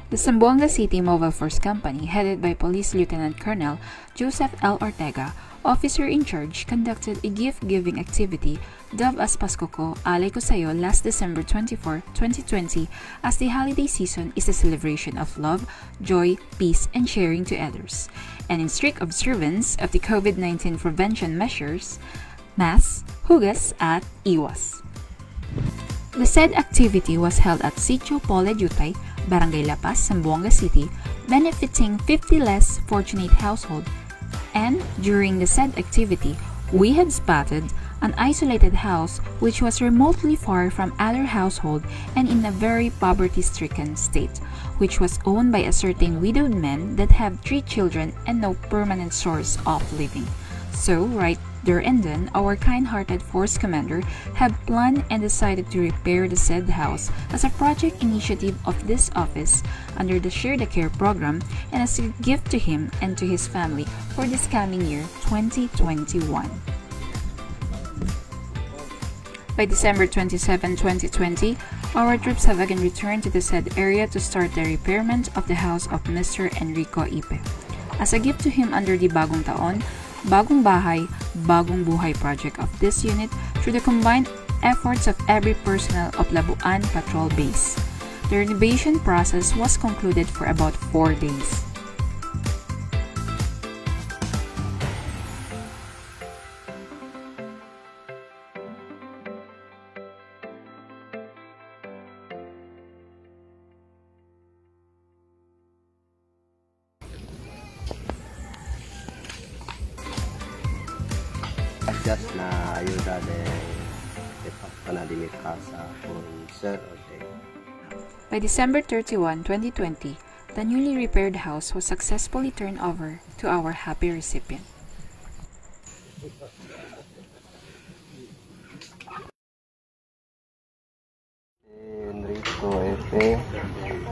The Zamboanga City Mobile Force Company, headed by Police Lieutenant Colonel Joseph L. Ortega, officer in charge, conducted a gift-giving activity dubbed as Pasko Ko, Alay Ko Sayo last December 24, 2020, as the holiday season is a celebration of love, joy, peace, and sharing to others. And in strict observance of the COVID-19 prevention measures, mask, hugas, at iwas. The said activity was held at Sitio Pole Jutay, Barangay La Paz, Zamboanga City, benefiting 50 less fortunate households. And during the said activity, we had spotted an isolated house which was remotely far from other household and in a very poverty-stricken state, which was owned by a certain widowed man that have 3 children and no permanent source of living. So, right there and then, our kind-hearted force commander had planned and decided to repair the said house as a project initiative of this office under the Share the Care program and as a gift to him and to his family for this coming year, 2021. By December 27, 2020, our troops have again returned to the said area to start the repairment of the house of Mr. Enrico Ipe. As a gift to him under the Bagong Taon, Bagong Bahay, Bagong Buhay project of this unit through the combined efforts of every personnel of Labuan Patrol Base. The renovation process was concluded for about 4 days. Gracias na ayuda de Panadilit Casa por Sir Ortega. By December 31, 2020, the newly repaired house was successfully turned over to our happy recipient. Enrico Epe,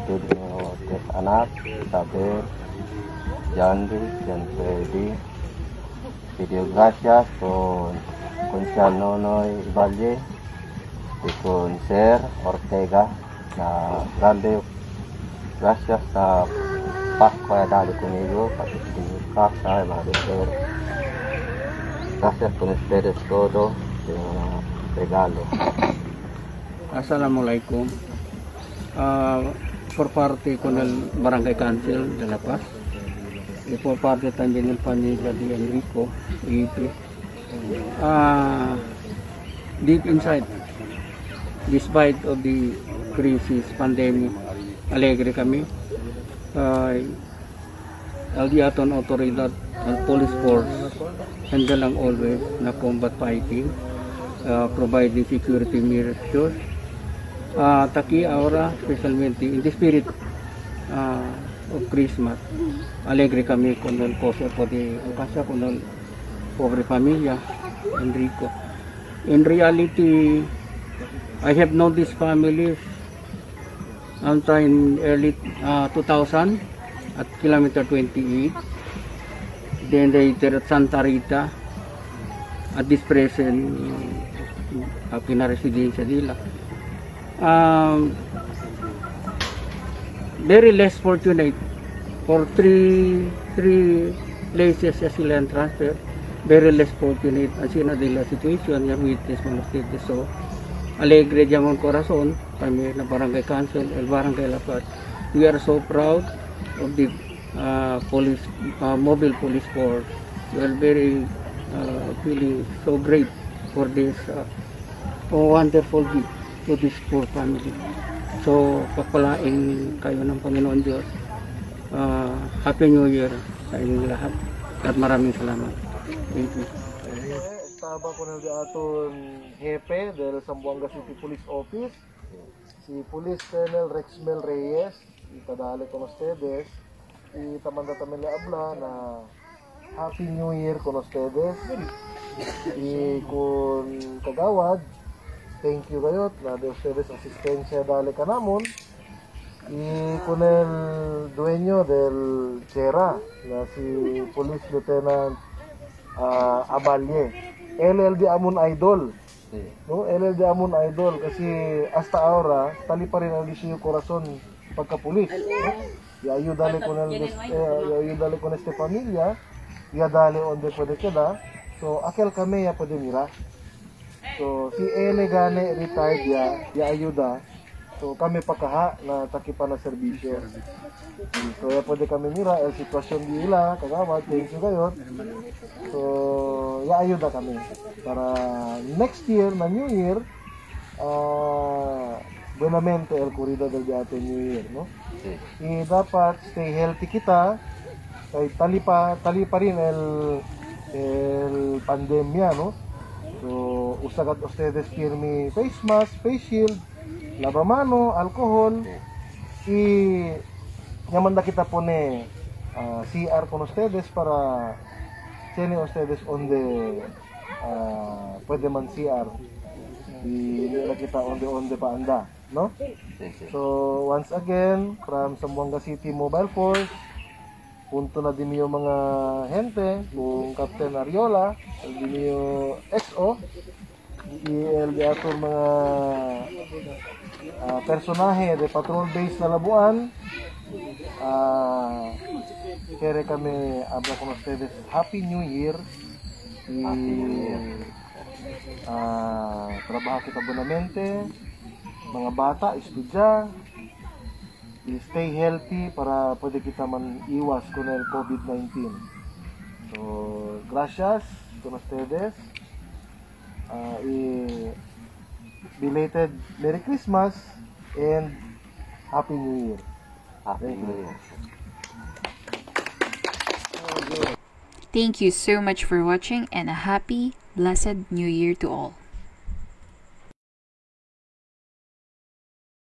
Tudno anak, Isabel, Jandy, Jan Freddy, video gracias con Nonoy Valle y con Sir Ortega na grande gracias sa Pasko ay dali conmigo pati sa casa mga Sir. Gracias con ustedes todo de regalo. Assalamualaikum. Por parte con el Barangay Council de La Paz y por parte también del familia de Enrico y deep inside, despite of the crisis pandemic, alegre kami. Al di aton otoridad al police force handle lang always na combat fighting, providing security measures. Taki ahora especialmente in the spirit of Christmas, alegre kami con el cosa de casa con el pobre familia Enrico. In reality, I have known this family in early 2000 at kilometer 28. Then later at Santa Rita at this present pinaresidensya nila. Very less fortunate for three places sa sila transfer. Very less fortunate ang sina de la situation yung witness mga ustedes. So alegre jamon corazon kami na Barangay Council el Barangay La Paz. We are so proud of the police mobile police force. We are very feeling so great for this wonderful gift to this poor family. So, pagpalain kayo ng Panginoon Diyos. Happy New Year sa inyong lahat. At maraming salamat. Thank you. Estaba con el de aton jefe del Zamboanga City Police Office, si Police Colonel Rexmel Reyes, y padale con ustedes. Y tamanda también le habla na Happy New Year con ustedes. Y con Kagawad, thank you kayo na de ustedes asistencia dale kanamon. Y con el dueño del Chera, na si Police Lieutenant Abalye. LLD Amon Idol. No, LLD Amon Idol kasi hasta ahora tali pa rin ang Liceo Corazon pagka-pulis. Iayudale con este familia, iadale onde pwede queda. So, akel kami ya pwede mira. So, si Ele gane retired ya ayuda. So, kami pakaha na takipan na serbisyo. So, ya pwede kami mira, el sitwasyon di ila, kagawad, thank you kayo. So, ya ayuda kami. Para next year, na New Year, buenamente el corrido del Beato New Year, no? Dapat stay healthy kita, kay tali pa rin el pandemia, no? So, usagat ustedes firme face mask, face shield, lavamano, alcohol, y llamanda kita pone CR con ustedes para tiene ustedes donde puede man CR y nila kita onde pa anda, no? So once again from Zamboanga City Mobile Force, punto na din yung mga gente, kung Captain Ariola, el dinyo XO, el ator mga personaje de patrol base na Labuan. Kere kami habla con ustedes Happy New Year y trabaho kita bonamente, mga bata, estudya, y stay healthy para pwede kita man iwas con el COVID-19. So, gracias con ustedes y belated Merry Christmas and Happy New Year. Happy New Year. Thank you so much for watching and a happy, blessed New Year to all.